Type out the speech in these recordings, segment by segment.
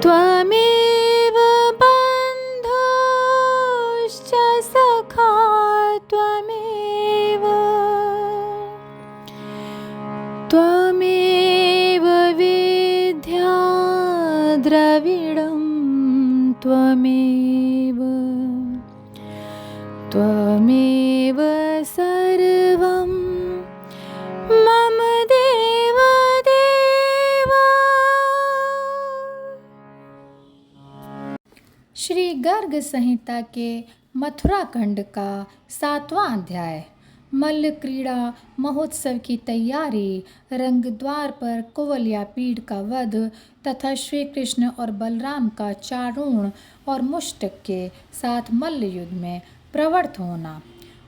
त्वमेव बन्धुश्च सखा त्वमेव त्वमेव विद्या द्रविडं त्वमेव त्वमेव सर्वं मम देव देवा। श्री गर्ग संहिता के मथुरा खंड का 7वां अध्याय। मल्ल क्रीड़ा महोत्सव की तैयारी, रंग द्वार पर कुवलया पीड़ का वध तथा श्री कृष्ण और बलराम का चारूण और मुष्टक के साथ मल्ल युद्ध में प्रवृत्त होना।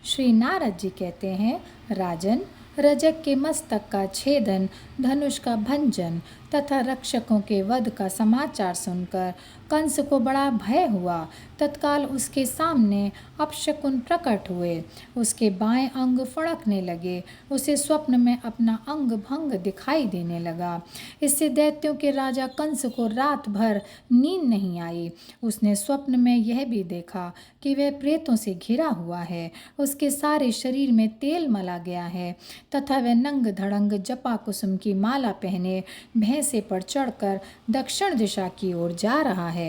श्री नारद जी कहते हैं, राजन, रजक के मस्तक का छेदन, धनुष का भंजन तथा रक्षकों के वध का समाचार सुनकर कंस को बड़ा भय हुआ। तत्काल उसके सामने अपशकुन प्रकट हुए, उसके बाएं अंग फड़कने लगे, उसे स्वप्न में अपना अंग भंग दिखाई देने लगा। इससे दैत्यों के राजा कंस को रात भर नींद नहीं आई। उसने स्वप्न में यह भी देखा कि वह प्रेतों से घिरा हुआ है, उसके सारे शरीर में तेल मला गया है तथा वह नंग धड़ंग जपा कुसुम की माला पहने भैंसे पर चढ़कर दक्षिण दिशा की ओर जा रहा है।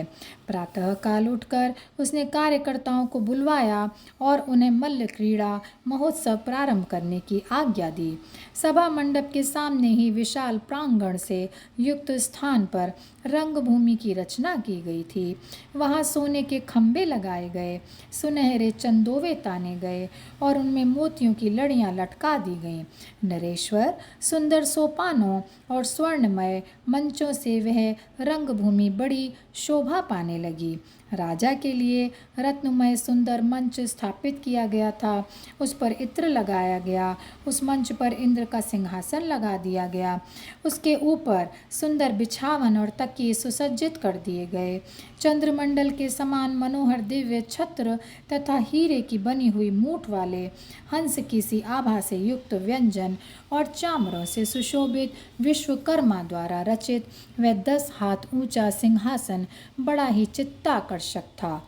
प्रातः काल उठकर उसने कार्यकर्ताओं को बुलवाया और उन्हें मल्ल क्रीड़ा महोत्सव प्रारंभ करने की आज्ञा दी। सभा मंडप के सामने ही विशाल प्रांगण से युक्त स्थान पर रंगभूमि की रचना की गई थी। वहां सोने के खंभे लगाए गए, सुनहरे चंदोवे ताने गए और उनमें मोतियों की लड़ियां लटका दी गईं। नरेश्वर सुंदर सोपानों और स्वर्णमय मंचों से वह रंगभूमि बड़ी शोभा पाने लगी। राजा के लिए रत्नमय सुंदर मंच स्थापित किया गया था, उस पर इत्र लगाया गया, उस मंच पर इंद्र का सिंहासन लगा दिया गया, उसके ऊपर सुंदर बिछावन और तकिए सुसज्जित कर दिए गए। चंद्रमंडल के समान मनोहर दिव्य छत्र तथा हीरे की बनी हुई मूठ वाले हंस की सी आभा से युक्त व्यंजन और चामरों से सुशोभित विश्वकर्मा द्वारा रचित वह 10 हाथ ऊंचा सिंहासन बड़ा ही चित्ताकर्षक था।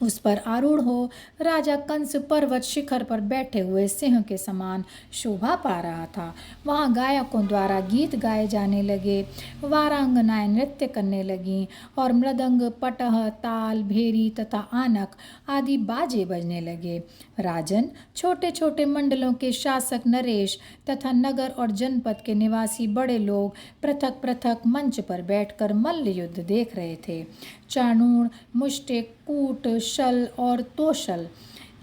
उस पर आरूढ़ हो राजा कंस पर्वत शिखर पर बैठे हुए सिंह के समान शोभा पा रहा था। वहाँ गायकों द्वारा गीत गाए जाने लगे, वारांगनाएं नृत्य करने लगीं और मृदंग, पटह, ताल, भेरी तथा आनक आदि बाजे बजने लगे। राजन, छोटे छोटे मंडलों के शासक नरेश तथा नगर और जनपद के निवासी बड़े लोग पृथक पृथक मंच पर बैठकर मल्ल युद्ध देख रहे थे। चाणूर, मुष्टिक, कूट, शल और तोशल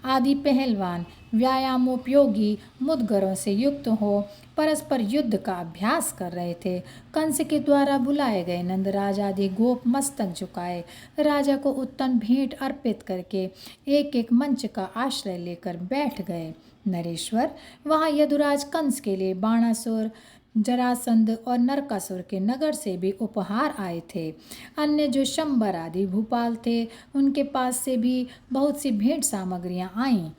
आदि पहलवान व्यायामोपयोगी मुदगरों से युक्त हो परस्पर युद्ध का अभ्यास कर रहे थे। कंस के द्वारा बुलाए गए नंदराज आदि गोप मस्तक झुकाए राजा को उत्तम भेंट अर्पित करके एक एक मंच का आश्रय लेकर बैठ गए। नरेश्वर, वहाँ यदुराज कंस के लिए बाणासुर, जरासंध और नरकासुर के नगर से भी उपहार आए थे। अन्य जो शंबर आदि भूपाल थे, उनके पास से भी बहुत सी भेंट सामग्रियां आईं।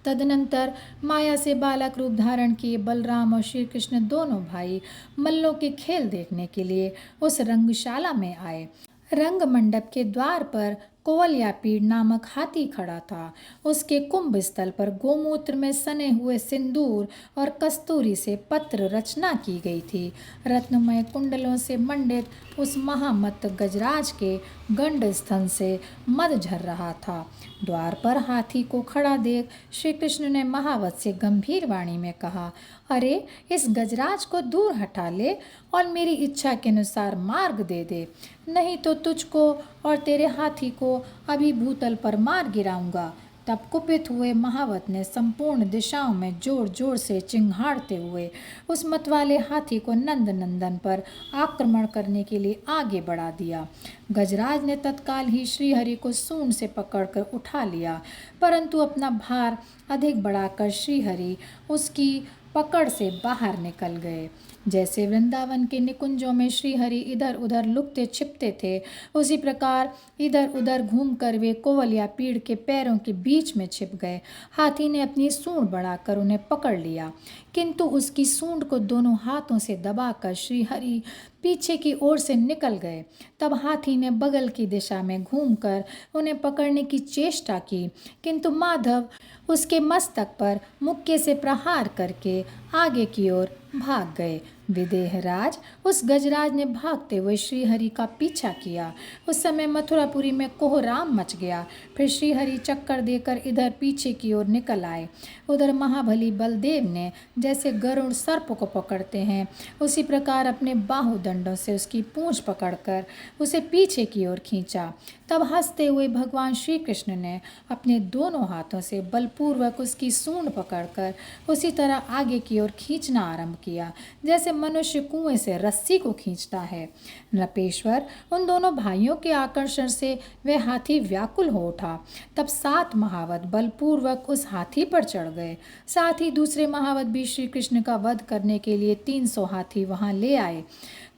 तदनंतर माया से बालक रूप धारण किए बलराम और श्री कृष्ण दोनों भाई मल्लों के खेल देखने के लिए उस रंगशाला में आए। रंग मंडप के द्वार पर कुवलयापीड़ नामक हाथी खड़ा था। उसके कुंभ स्थल पर गोमूत्र में सने हुए सिंदूर और कस्तूरी से पत्र रचना की गई थी। रत्नमय कुंडलों से मंडित उस महामत गजराज के गंड स्तन से मद झर रहा था। द्वार पर हाथी को खड़ा देख श्री कृष्ण ने महावत से गंभीर वाणी में कहा, अरे, इस गजराज को दूर हटा ले और मेरी इच्छा के अनुसार मार्ग दे दे, नहीं तो तुझको और तेरे हाथी को अभी भूतल पर मार गिराऊंगा। तब कुपित हुए महावत ने संपूर्ण दिशाओं में जोर जोर से चिंघाड़ते हुए उस मतवाले हाथी को नंद नंदन पर आक्रमण करने के लिए आगे बढ़ा दिया। गजराज ने तत्काल ही श्रीहरि को सूंड से पकड़कर उठा लिया, परंतु अपना भार अधिक बढ़ाकर श्रीहरि उसकी पकड़ से बाहर निकल गए। जैसे वृंदावन के निकुंजों में श्रीहरि इधर उधर लुकते छिपते थे, उसी प्रकार इधर उधर घूमकर वे कोवलिया पीड़ के पैरों के बीच में छिप गए। हाथी ने अपनी सूंड बढ़ाकर उन्हें पकड़ लिया, किंतु उसकी सूंड को दोनों हाथों से दबाकर श्रीहरि पीछे की ओर से निकल गए। तब हाथी ने बगल की दिशा में घूमकर उन्हें पकड़ने की चेष्टा की, किंतु माधव उसके मस्तक पर मुक्के से प्रहार करके आगे की ओर भाग गए। विदेहराज उस गजराज ने भागते हुए श्रीहरि का पीछा किया। उस समय मथुरापुरी में कोहराम मच गया। फिर श्रीहरि चक्कर देकर इधर पीछे की ओर निकल आए। उधर महाबली बलदेव ने जैसे गरुड़ सर्प को पकड़ते हैं, उसी प्रकार अपने बाहुदंडों से उसकी पूंछ पकड़कर उसे पीछे की ओर खींचा। तब हंसते हुए भगवान श्री कृष्ण ने अपने दोनों हाथों से बलपूर्वक उसकी सूंड पकड़कर उसी तरह आगे की ओर खींचना आरंभ किया, जैसे मनुष्य कुएं से रस्सी को खींचता है। नृपेश्वर, उन दोनों भाइयों के आकर्षण से वह हाथी व्याकुल हो उठा। तब 7 महावत बलपूर्वक उस हाथी पर चढ़ गए। साथ ही दूसरे महावत भी श्री कृष्ण का वध करने के लिए 300 हाथी वहां ले आए।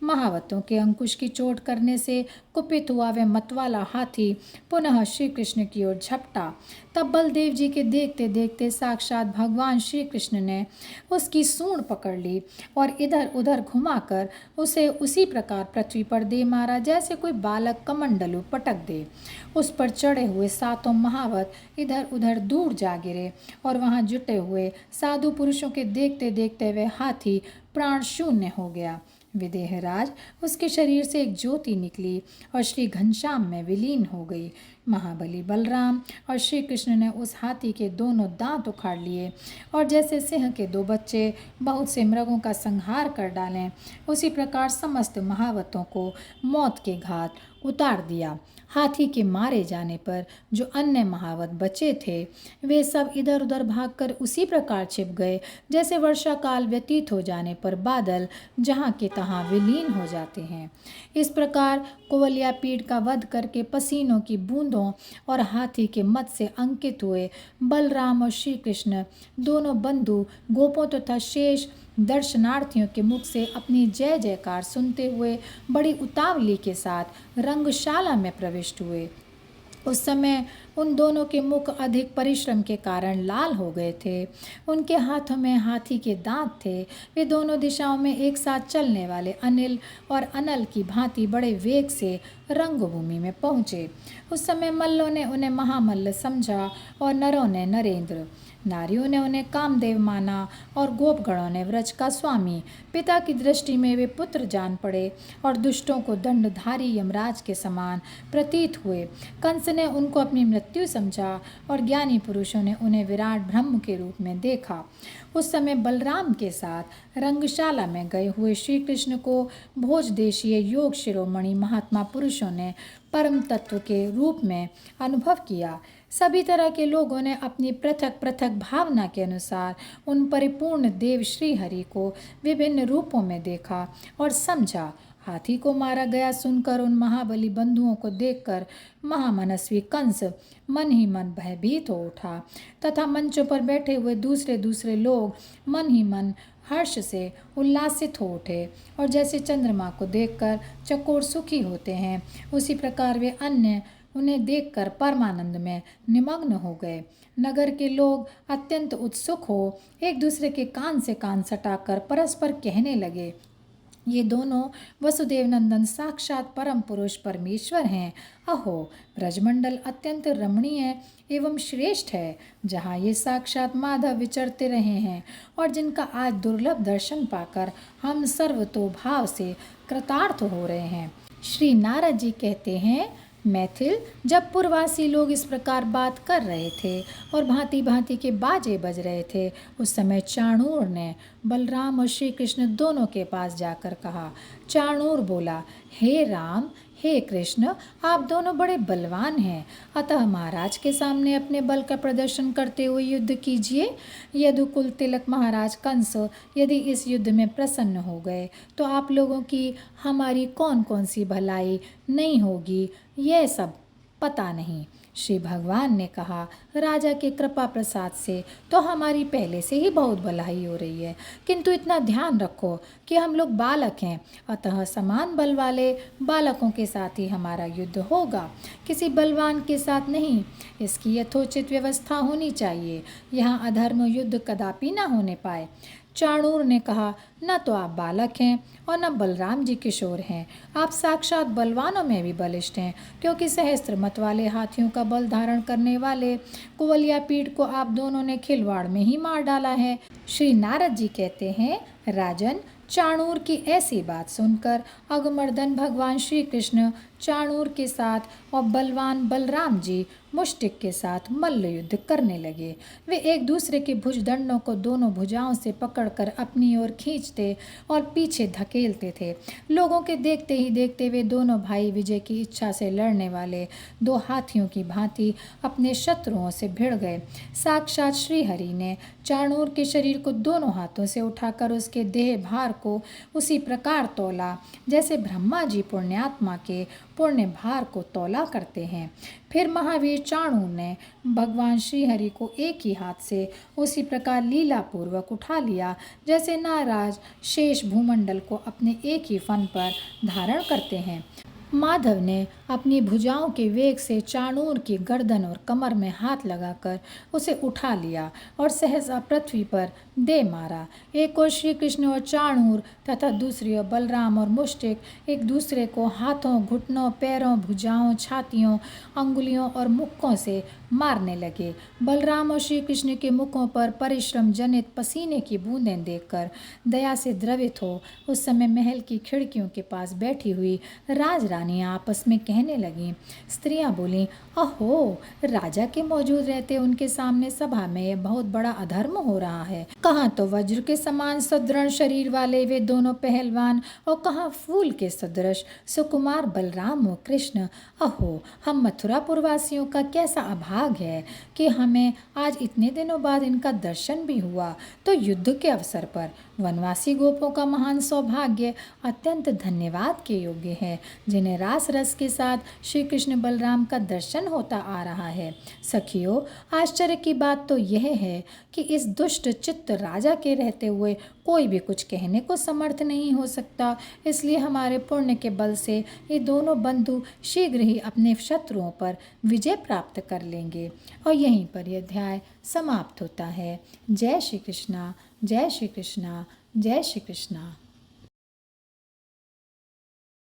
महावतों के अंकुश की चोट करने से कुपित हुआ वह मतवाला हाथी पुनः श्री कृष्ण की ओर झपटा। तब बलदेव जी के देखते देखते साक्षात भगवान श्री कृष्ण ने उसकी सूंड पकड़ ली और इधर उधर घुमाकर उसे उसी प्रकार पृथ्वी पर दे मारा, जैसे कोई बालक कमंडलू पटक दे। उस पर चढ़े हुए 7 महावत इधर उधर दूर जा गिरे और वहां जुटे हुए साधु पुरुषों के देखते देखते वह हाथी प्राण शून्य हो गया। विदेहराज, उसके शरीर से एक ज्योति निकली और श्री घनश्याम में विलीन हो गई। महाबली बलराम और श्री कृष्ण ने उस हाथी के दोनों दांत उखाड़ लिए और जैसे सिंह के 2 बच्चे बहुत से मृगों का संहार कर डालें, उसी प्रकार समस्त महावतों को मौत के घाट उतार दिया। हाथी के मारे जाने पर जो अन्य महावत बचे थे, वे सब इधर उधर भागकर उसी प्रकार छिप गए, जैसे वर्षा काल व्यतीत हो जाने पर बादल जहाँ के तहाँ विलीन हो जाते हैं। इस प्रकार कोवलिया पीड़ का वध करके पसीनों की बूंदों और हाथी के मद से अंकित हुए बलराम और श्री कृष्ण दोनों बंधु गोपों तथा शेष दर्शनार्थियों के मुख से अपनी जय जयकार सुनते हुए बड़ी उतावली के साथ रंगशाला में प्रविष्ट हुए। उस समय उन दोनों के मुख अधिक परिश्रम के कारण लाल हो गए थे। उनके हाथों में हाथी के दांत थे। वे दोनों दिशाओं में एक साथ चलने वाले अनिल और अनल की भांति बड़े वेग से रंगभूमि में पहुँचे। उस समय मल्लों ने उन्हें महामल्ल समझा और नरों ने नरेंद्र, नारियों ने उन्हें कामदेव माना और गोपगणों ने व्रज का स्वामी। पिता की दृष्टि में वे पुत्र जान पड़े और दुष्टों को दंडधारी यमराज के समान प्रतीत हुए। कंस ने उनको अपनी मृत्यु समझा और ज्ञानी पुरुषों ने उन्हें विराट ब्रह्म के रूप में देखा। उस समय बलराम के साथ रंगशाला में गए हुए श्री कृष्ण को भोज देशीय योग शिरोमणि महात्मा पुरुषों ने परम तत्व के रूप में अनुभव किया। सभी तरह के लोगों ने अपनी पृथक पृथक भावना के अनुसार उन परिपूर्ण देव श्री हरि को विभिन्न रूपों में देखा और समझा। हाथी को मारा गया सुनकर उन महाबली बंधुओं को देखकर महामनस्वी कंस मन ही मन भयभीत हो उठा तथा मंचों पर बैठे हुए दूसरे दूसरे लोग मन ही मन हर्ष से उल्लासित हो उठे और जैसे चंद्रमा को देखकर चकोर सुखी होते हैं, उसी प्रकार वे अन्य उन्हें देखकर परमानंद में निमग्न हो गए। नगर के लोग अत्यंत उत्सुक हो एक दूसरे के कान से कान सटाकर परस्पर कहने लगे, ये दोनों वसुदेव नंदन साक्षात परम पुरुष परमेश्वर हैं। अहो, ब्रजमंडल अत्यंत रमणीय एवं श्रेष्ठ है, जहाँ ये साक्षात माधव विचरते रहे हैं और जिनका आज दुर्लभ दर्शन पाकर हम सर्वतोभाव से कृतार्थ हो रहे हैं। श्री नारद जी कहते हैं, मैथिल, जब पूर्ववासी लोग इस प्रकार बात कर रहे थे और भांति भांति के बाजे बज रहे थे, उस समय चाणूर ने बलराम और श्री कृष्ण दोनों के पास जाकर कहा। चाणूर बोला, हे राम, हे कृष्ण, आप दोनों बड़े बलवान हैं, अतः महाराज के सामने अपने बल का प्रदर्शन करते हुए युद्ध कीजिए। यदुकुल तिलक महाराज कंस यदि इस युद्ध में प्रसन्न हो गए तो आप लोगों की हमारी कौन कौन सी भलाई नहीं होगी, यह सब पता नहीं। श्री भगवान ने कहा, राजा के कृपा प्रसाद से तो हमारी पहले से ही बहुत भलाई हो रही है, किंतु इतना ध्यान रखो कि हम लोग बालक हैं, अतः समान बल वाले बालकों के साथ ही हमारा युद्ध होगा, किसी बलवान के साथ नहीं। इसकी यथोचित व्यवस्था होनी चाहिए, यहाँ अधर्म युद्ध कदापि न होने पाए। चाणूर ने कहा, न तो आप बालक हैं और न बलराम जी किशोर हैं, आप साक्षात बलवानों में भी बलिष्ठ हैं, क्योंकि सहस्त्र मत वाले हाथियों का बल धारण करने वाले कुवलिया पीठ को आप दोनों ने खिलवाड़ में ही मार डाला है। श्री नारद जी कहते हैं, राजन, चाणूर की ऐसी बात सुनकर अगमर्दन भगवान श्री कृष्ण चाणूर के साथ और बलवान बलराम जी मुष्टिक के साथ मल्ल युद्ध करने लगे। वे एक दूसरे के भुजदंडों को दोनों भुजाओं से पकड़कर अपनी ओर खींचते और पीछे धकेलते थे। लोगों के देखते ही देखते वे दोनों भाई विजय की इच्छा से लड़ने वाले दो हाथियों की भांति अपने शत्रुओं से भिड़ गए। साक्षात श्रीहरि ने चाणूर के शरीर को दोनों हाथों से उठाकर उसके देह भार को उसी प्रकार तौला जैसे ब्रह्मा जी पुण्यात्मा के पुण्य भार को तौला करते हैं। फिर महावीर चाणूर ने भगवान श्रीहरि को एक ही हाथ से उसी प्रकार लीला पूर्वक उठा लिया जैसे नाराज शेष भूमंडल को अपने एक ही फन पर धारण करते हैं। माधव ने अपनी भुजाओं के वेग से चाणूर की गर्दन और कमर में हाथ लगाकर उसे उठा लिया और सहसा पृथ्वी पर दे मारा। एक ओर श्री कृष्ण और चाणूर तथा दूसरी ओर बलराम और मुष्टिक एक दूसरे को हाथों, घुटनों, पैरों, भुजाओं, छातियों, अंगुलियों और मुक्कों से मारने लगे। बलराम और श्री कृष्ण के मुखों पर परिश्रम जनित पसीने की बूंदें देखकर दया से द्रवित हो उस समय महल की खिड़कियों के पास बैठी हुई राजरानियां आपस में कहने लगीं। स्त्रियां बोलीं, अहो, राजा के मौजूद रहते उनके सामने सभा में यह बहुत बड़ा अधर्म हो रहा है। कहाँ तो वज्र के समान सुदृढ़ शरीर वाले वे दोनों पहलवान और कहाँ फूल के सदृश सुकुमार बलराम और कृष्ण। अहो, हम मथुरापुर वासियों का कैसा अभाग है कि हमें आज इतने दिनों बाद इनका दर्शन भी हुआ। तो युद्ध के अवसर पर वनवासी गोपों का महान सौभाग्य अत्यंत धन्यवाद के योग्य है, जिन्हें रास रस के साथ श्री कृष्ण बलराम का दर्शन होता आ रहा है। सखियों, आश्चर्य की बात तो यह है कि इस दुष्ट चित्त राजा के रहते हुए कोई भी कुछ कहने को समर्थ नहीं हो सकता। इसलिए हमारे पुण्य के बल से ये दोनों बंधु शीघ्र ही अपने शत्रुओं पर विजय प्राप्त कर लेंगे। और यहीं पर यह अध्याय समाप्त होता है। जय श्री कृष्णा, जय श्री कृष्णा, जय श्री कृष्णा।